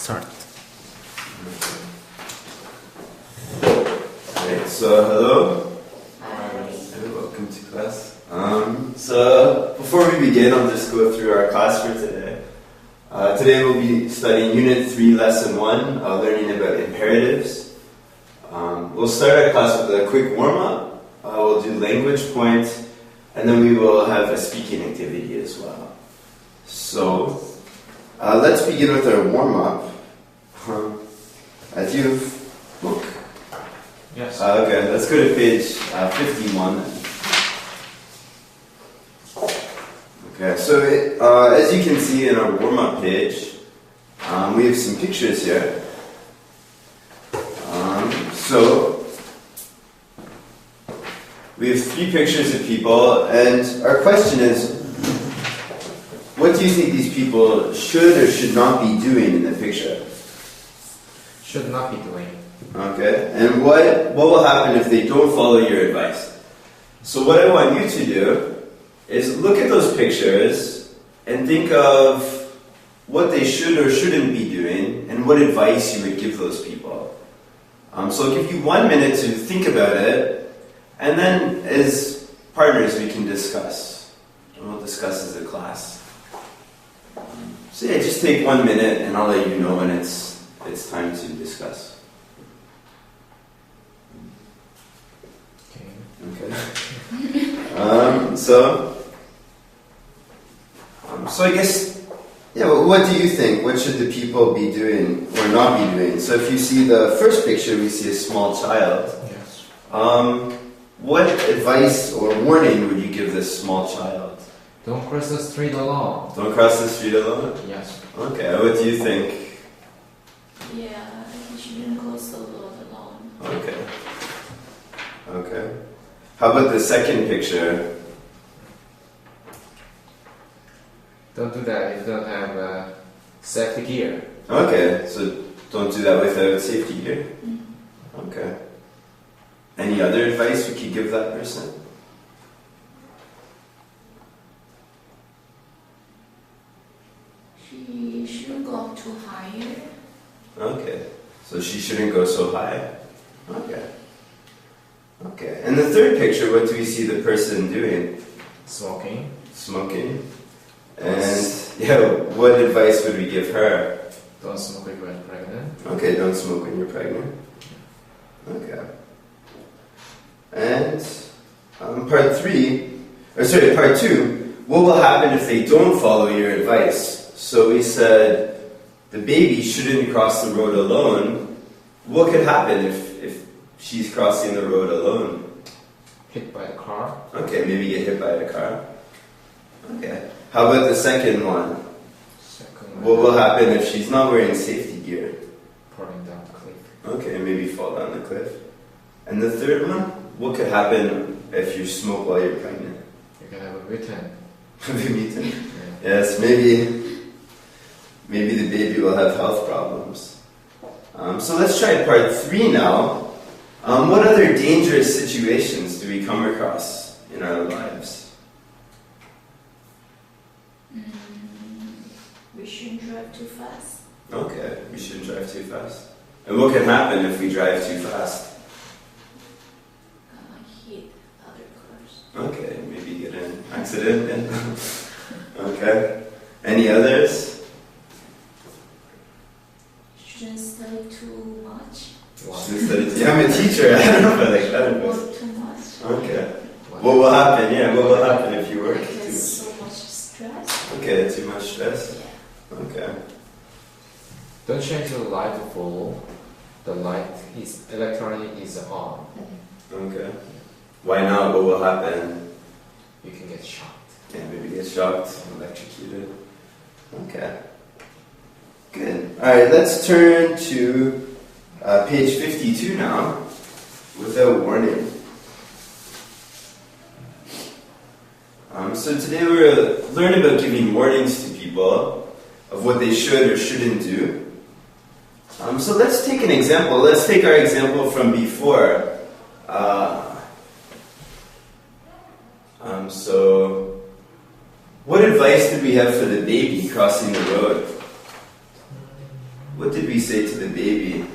Start. Alright, so hello. Hi. Welcome to class. So before we begin, I'll just go through our class for today. Today we'll be studying Unit 3, Lesson 1, learning about imperatives. We'll start our class with a quick warm-up. We'll do language point, and then we will have a speaking activity as well. So let's begin with our warm-up. Do you have a book? Yes. Okay, let's go to page 51 then. Okay, so as you can see in our warm-up page, we have some pictures here. So we have 3 pictures of people, and our question is, what do you think these people should or should not be doing in the picture? Should not be doing. Okay, and what will happen if they don't follow your advice? So what I want you to do is look at those pictures and think of what they should or shouldn't be doing and what advice you would give those people. So I'll give you 1 minute to think about it, and then as partners we can discuss. And we'll discuss as a class. So yeah, just take 1 minute and I'll let you know when it's time to discuss. Okay. So I guess, yeah, well, what do you think? What should the people be doing or not be doing? So if you see the first picture, we see a small child. Yes. What advice or warning would you give this small child? Don't cross the street alone. Don't cross the street alone? Yes. Okay, what do you think? Yeah, you shouldn't cross the road alone. Okay. Okay. How about the second picture? Don't do that if you don't have safety gear. Okay, so don't do that without safety gear? Okay. Any other advice we could give that person? She shouldn't go up too high. Okay, so she shouldn't go so high? Okay. Okay, and the third picture, what do we see the person doing? Smoking. Smoking. And, yeah, what advice would we give her? Don't smoke when you're pregnant. Okay, don't smoke when you're pregnant. Okay. And part 2, what will happen if they don't follow your advice? So we said the baby shouldn't cross the road alone. What could happen if she's crossing the road alone? Hit by a car. Okay, maybe get hit by a car. Okay. How about the second one? What will happen if she's not wearing safety gear? Falling down the cliff. Okay, maybe fall down the cliff. And the third one? What could happen if you smoke while you're pregnant? You can have a mutant. Mutant? Yes, maybe the baby will have health problems. So let's try part 3 now. What other dangerous situations do we come across in our lives? We shouldn't drive too fast. Okay, we shouldn't drive too fast. And what can happen if we drive too fast? Hit other cars. Okay, maybe get in an accident then. Okay. Any others? Shouldn't study too much. Yeah, I'm a teacher. I don't know if I like that. Work too much. Okay. What will happen? Yeah, what will happen if you work too much? There's so much stress. Okay, too much stress? Yeah. Okay. Don't change the light to full. The light is electronic is on. Okay. Why not? What will happen? You can get shocked. Yeah, maybe get shocked, electrocuted. Okay. Good. Alright, let's turn to page 52 now, without warning. So today we're going to learn about giving warnings to people of what they should or shouldn't do. So let's take an example. Let's take our example from before. So what advice did we have for the baby crossing the road? what did we say to the baby?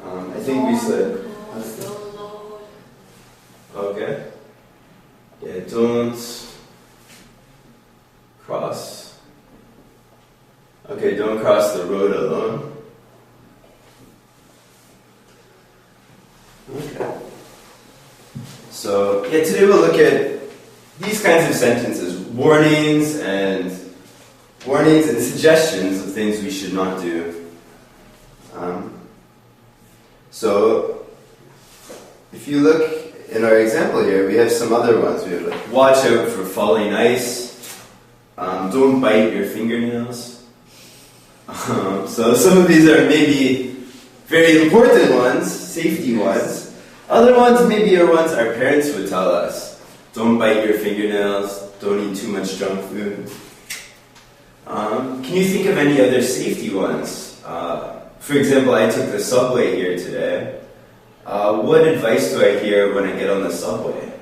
I think we said, okay. Yeah, don't cross. Okay, don't cross the road alone. Okay. So, yeah, today we'll look at these kinds of sentences, warnings and suggestions of things we should not do. So, if you look in our example here, we have some other ones. We have like, watch out for falling ice, don't bite your fingernails. So some of these are maybe very important ones, safety ones. Other ones maybe are ones our parents would tell us. Don't bite your fingernails, don't eat too much junk food. Can you think of any other safety ones? For example, I took the subway here today. What advice do I hear when I get on the subway?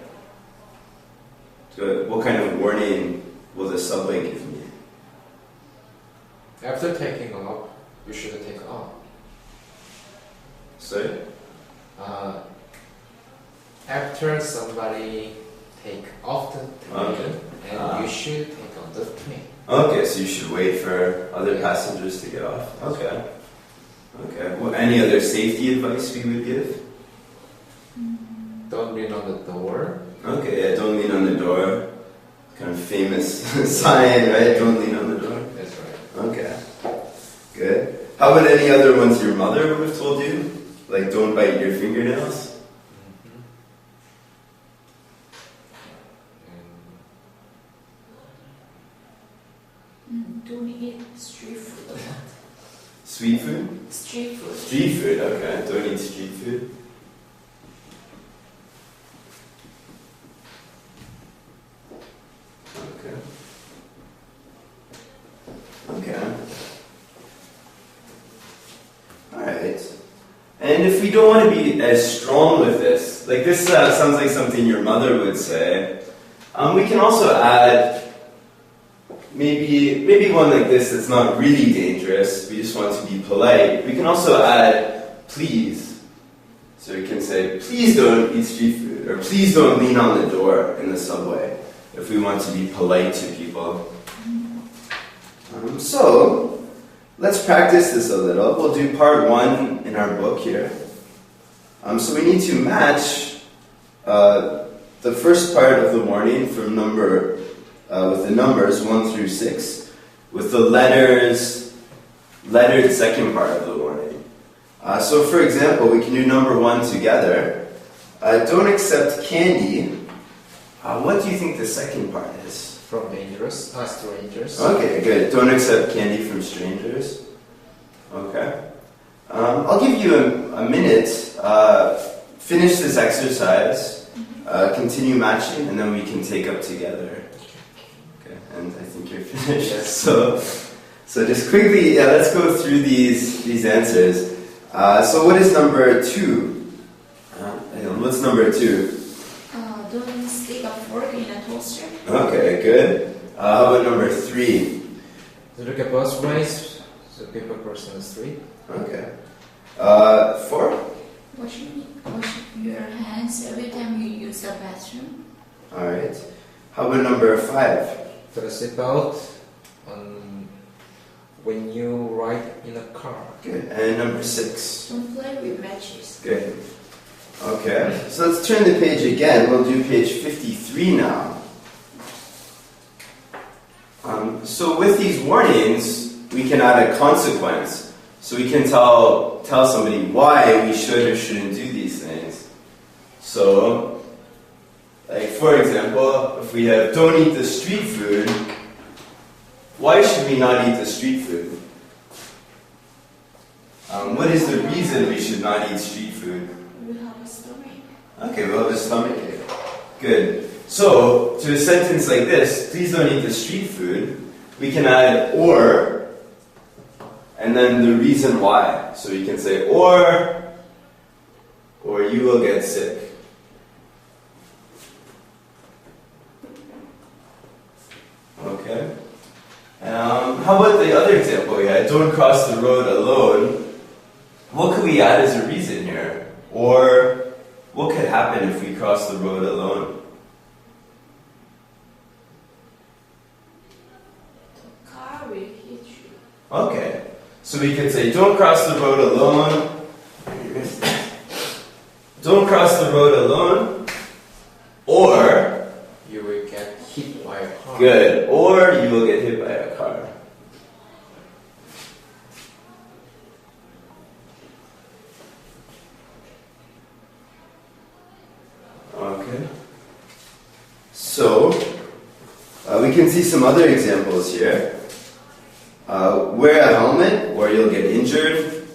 What kind of warning will the subway give me? After taking off, you should take off. Sorry? After somebody take off the train, and you should take on the train. Okay, so you should wait for other passengers to get off. Okay. Okay. Well, any other safety advice we would give? Don't lean on the door. Okay, yeah, don't lean on the door. Kind of famous sign, right? Don't lean on the door. That's right. Okay. Good. How about any other ones your mother would have told you? Like, don't bite your fingernails? Don't eat street food. Sweet food? Street food. Street food, okay. Don't eat street food. Okay. Okay. Alright. And if we don't want to be as strong with this, like this sounds like something your mother would say, we can also add maybe one like this that's not really dangerous, we just want to be polite. We can also add please. So we can say, please don't eat street food, or please don't lean on the door in the subway, if we want to be polite to people. So, let's practice this a little. We'll do part 1 in our book here. So we need to match the first part of the warning from with the numbers 1 through 6, with the lettered second part of the warning. So for example, we can do number 1 together. Don't accept candy. What do you think the second part is? From strangers. Okay, good. Don't accept candy from strangers. Okay. I'll give you a minute. Finish this exercise. Continue matching, and then we can take up together. Okay, and I think you're finished. Yes. So just quickly, let's go through these answers. So what is number 2? What's number 2? Don't stick a fork in a toaster. Okay, good. How about number 3? To look at both ways, so people cross on the street. Okay. 4? Wash your hands every time you use the bathroom. Alright. How about number 5? Put a seatbelt on when you ride in a car. Good. And number 6? Don't play with matches. Good. Okay. So let's turn the page again. We'll do page 53 now. So with these warnings, we can add a consequence. So we can tell somebody why we should or shouldn't do these things. So, like for example, if we have don't eat the street food, why should we not eat the street food? What is the reason we should not eat street food? We have a stomach. Okay, we'll have a stomach ache. Good. So, to a sentence like this, please don't eat the street food, we can add or, and then the reason why. So you can say or you will get sick. Okay. How about the other example we had? Don't cross the road alone. What could we add as a reason here? Or what could happen if we cross the road alone? The car will hit you. Okay. So we could say, don't cross the road alone. Don't cross the road alone. Or, You will get hit by a car. good, or you will get hit by a car. Okay. So, we can see some other examples here. Wear a helmet or you'll get injured.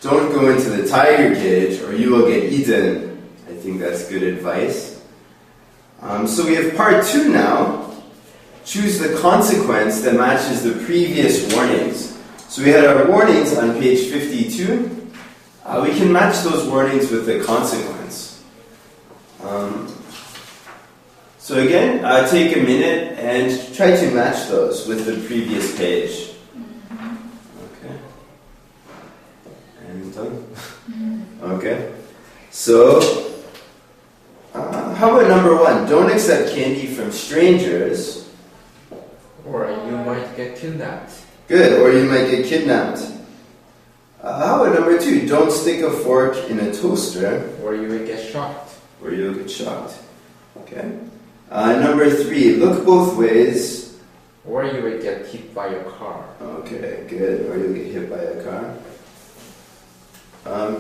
Don't go into the tiger cage or you will get eaten. I think that's good advice. So we have part 2 now. Choose the consequence that matches the previous warnings. So we had our warnings on page 52. We can match those warnings with the consequence. So again, take a minute and try to match those with the previous page. Okay. And done. Okay. So, how about number 1? Don't accept candy from strangers. Or you might get kidnapped. Good, or you might get kidnapped. How about number 2? Don't stick a fork in a toaster. Or you will get shocked. Or you'll get shocked. Okay. Number 3, look both ways. Or you will get hit by a car. Okay, good. Or you'll get hit by a car.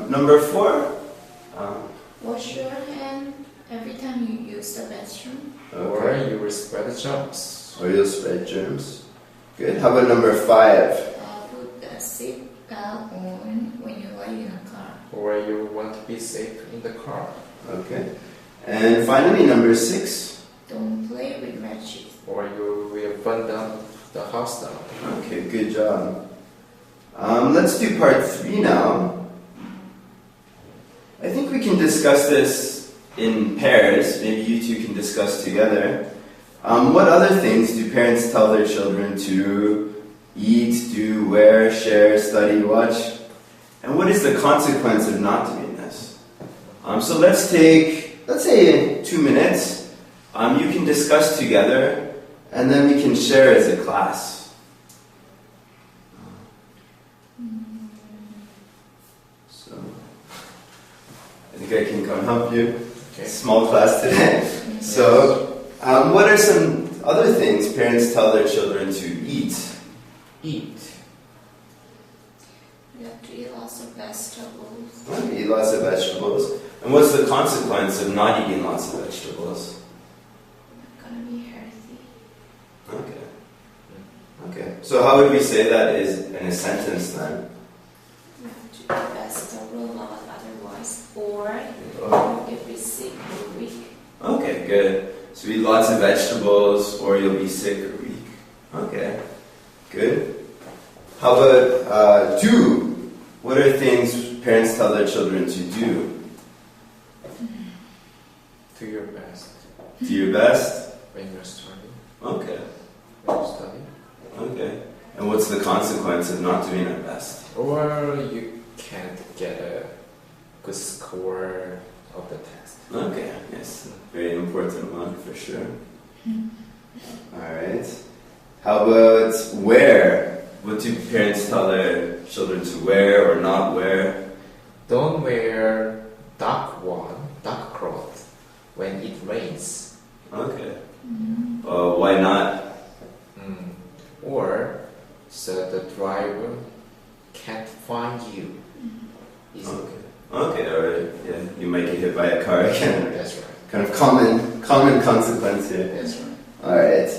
Number 4. Wash your hand every time you use the bathroom. Or Okay. you will spread germs. Or you'll spread germs. Good. How about number 5? Put the seat belt on when you ride in a car. Or you want to be safe in the car. Okay. And finally, number 6. Don't play with matches. Or you will burn down the house down. Okay, good job. Let's do part 3 now. I think we can discuss this in pairs. Maybe you two can discuss together. What other things do parents tell their children to eat, do, wear, share, study, watch? And what is the consequence of not doing this? So let's say 2 minutes. You can discuss together, and then we can share as a class. So, I think I can come help you. Okay. Small class today. So, what are some other things parents tell their children to eat? Eat. You have to eat lots of vegetables. Eat lots of vegetables. And what's the consequence of not eating lots of vegetables? Not gonna be healthy. Okay. Okay. So how would we say that is in a sentence then? You have to eat vegetable a lot, otherwise, or Oh. you'll be sick or weak. Okay, good. So eat lots of vegetables or you'll be sick or weak. Okay. Good. How about do? What are things parents tell their children to do? Do your best Do your best? when you're studying. Okay. When you study. Okay. And what's the consequence of not doing our best? Or you can't get a good score of the test. Okay, yes. Very important one for sure. Alright. How about wear? What do parents tell their children to wear or not wear? Don't wear dark clothes when it rains. Okay. Why not? Or so the driver can't find you easily. Okay. Okay, alright. Yeah, you might get hit by a car again. That's right. Kind of common consequence here. That's right. Alright.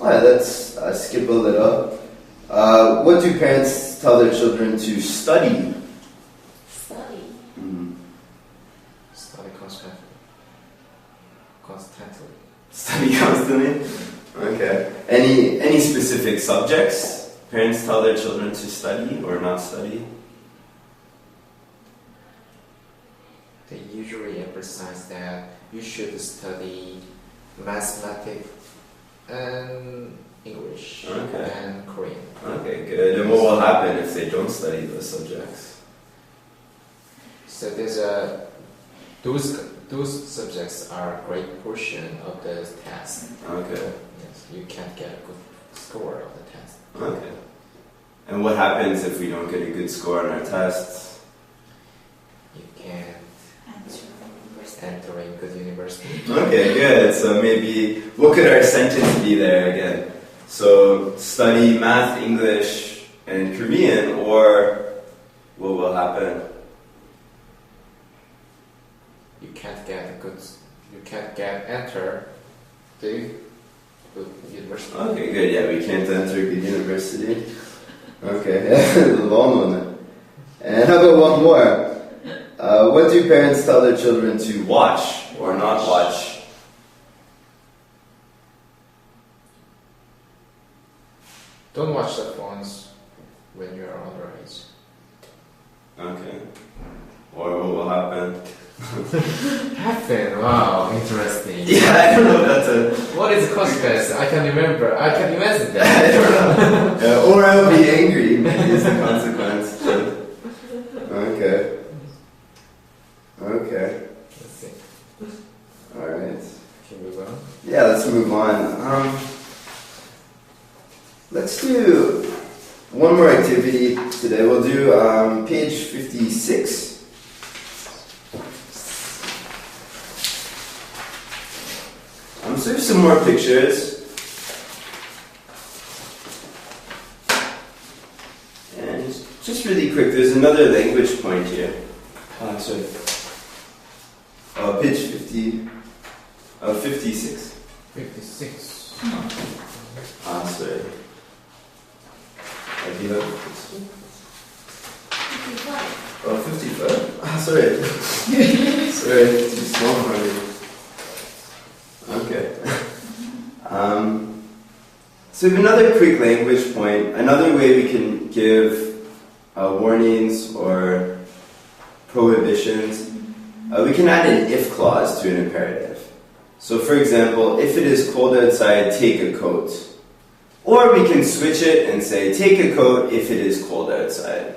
Alright, let's skip a little. What do parents tell their children to study? Study. Study constantly. Study constantly? Okay. Any specific subjects parents tell their children to study or not study? They usually emphasize that you should study mathematics, and English, Okay. and Korean. Okay, good. And what will happen if they don't study those subjects? So those subjects are a great portion of the test. Okay. Yes, you can't get a good score of the test. Okay. And what happens if we don't get a good score on our tests? You can't enter in good university. Okay, good. So maybe, what could our sentence be there again? So, study math, English, and Korean, or what will happen? You can't get enter the good university. Okay, good. Yeah, we can't enter a good university. Okay, long one. And how about one more? What do parents tell their children to watch or not watch? Don't watch the phones when you're underage. Okay. Or what will happen? Happen? Wow, interesting. Yeah, I don't know if that's What is the consequence? I can remember. I can imagine I that. don't know. Or I'll be angry, maybe is the consequence. Okay. Okay. Let's see. Alright. Can we move on? Yeah, let's move on. Let's do one more activity today. We'll do page 56. So there's some more pictures. And just really quick, there's another language point here. Sorry. Page 56. 56. Sorry. Do you have this one? 55. Oh, 55? Sorry. Sorry, too small for me. Okay. So we have another quick language point. Another way we can give warnings or prohibitions. We can add an if clause to an imperative. So for example, if it is cold outside, take a coat. Or we can switch it and say, take a coat if it is cold outside.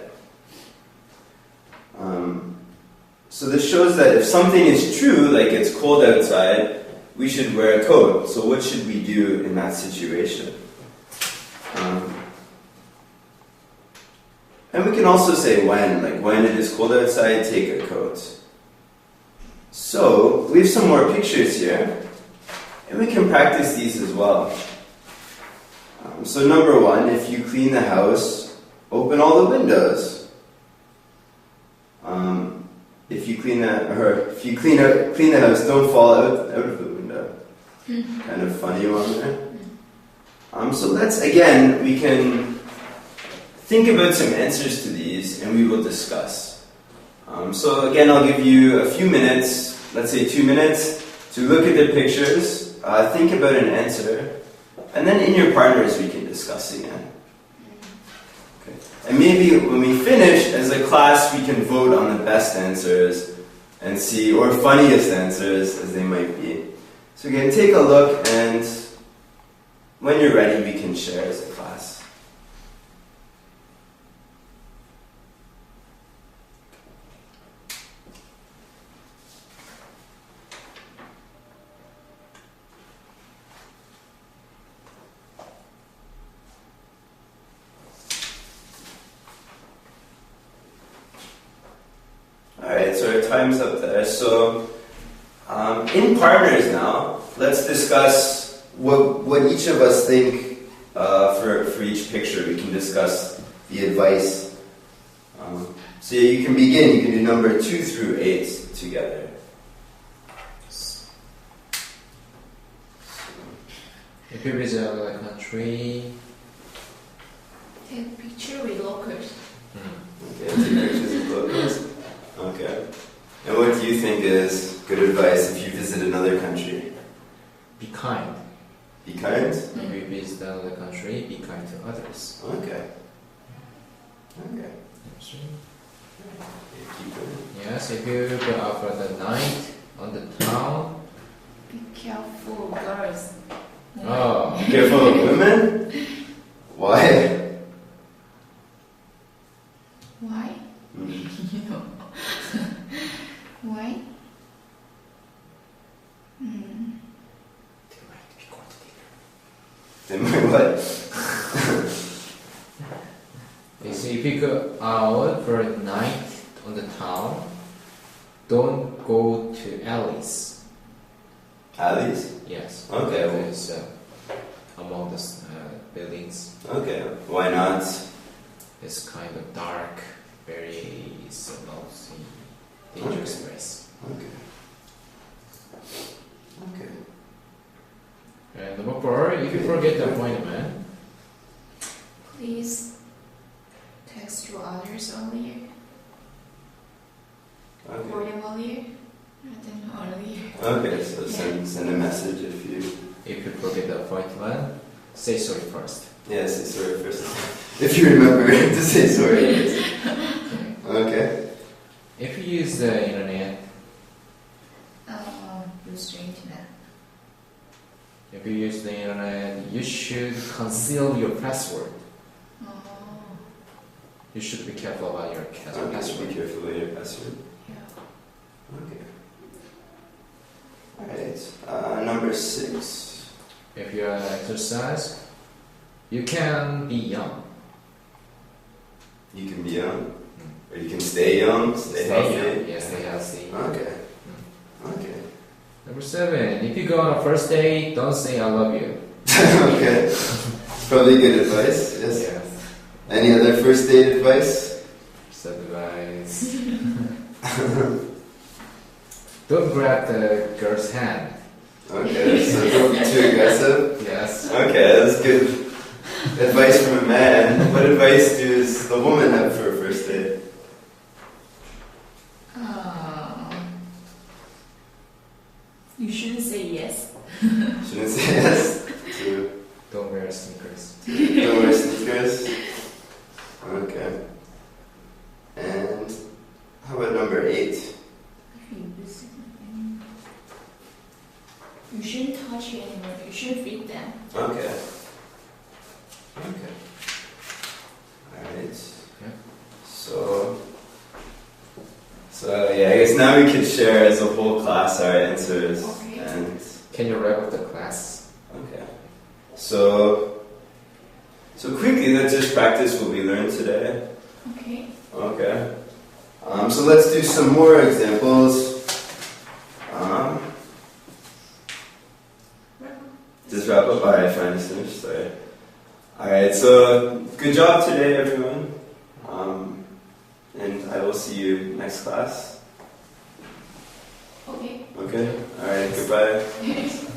So this shows that if something is true, like it's cold outside, we should wear a coat. So what should we do in that situation? And we can also say when, like when it is cold outside, take a coat. So we have some more pictures here, and we can practice these as well. So number one, if you clean the house, open all the windows. If you clean the house, don't fall out of the window. Kind of funny one there. So let's, again, we can think about some answers to these and we will discuss. So again, I'll give you a few minutes, let's say 2 minutes, to look at the pictures, think about an answer, and then in your partners we can discuss again. Okay. And maybe when we finish, as a class, we can vote on the best answers and see, or funniest answers as they might be. So again, take a look, and when you're ready, we can share as a class. Alright, so our time's up there. So, in partners now, let's discuss what each of us think for each picture. We can discuss the advice. So you can begin, you can do number 2 through 8 together. If you visit a country, Take a picture with locals. Okay, take pictures of locals. Okay. And what do you think is good advice if you visit another country? be kind. Be kind? If you visit another country, be kind to others. Okay. Okay. Yes, if you go out for the night on the town, Be careful, girls. Oh, Careful of women? Why? Why? You know. Why? They might what? so if you go out for a night on the town, don't go to alleys. Alleys? Yes. Okay. There's among the buildings. Okay. Why not? It's kind of dark, very lousy, dangerous place. Okay. Okay. And number 4, if you forget the appointment, Please text to others earlier. Call Okay. them earlier. Not them earlier. Okay, so send a message if you forget the appointment, say sorry first. say sorry first. If you remember to say sorry. Okay. If you use the internet, Use the internet. you should conceal your password. Oh, You should be careful about your Okay, password. be careful with your password. yeah. Okay. Alright. Number 6. If you exercise, you can be young. You can be young. Or you can stay young, stay healthy. young. Yes, stay healthy. Okay. Okay. Number 7, if you go on a first date, don't say I love you. Okay. Probably good advice. Yes. Any other first date advice? Advice. Don't grab the girl's hand. Okay, so don't be too aggressive. Yes. Okay, that's good advice from a man. What advice does the woman have for a first date? You shouldn't say yes. Shouldn't say yes to Don't wear sneakers. don't wear sneakers. Okay. And how about number 8? You shouldn't touch anyone. You shouldn't feed them. Okay. Okay. Alright. Yeah. So yeah, I guess now we could share as a whole class our answers. Okay. And Can you wrap up the class? okay. So quickly, let's just practice what we learned today. Okay. Okay. So let's do some more examples. Just wrap up. Alright, fine, it's finished. Sorry. Alright, so good job today, everyone. And I will see you next class. Okay. Okay? Alright, goodbye.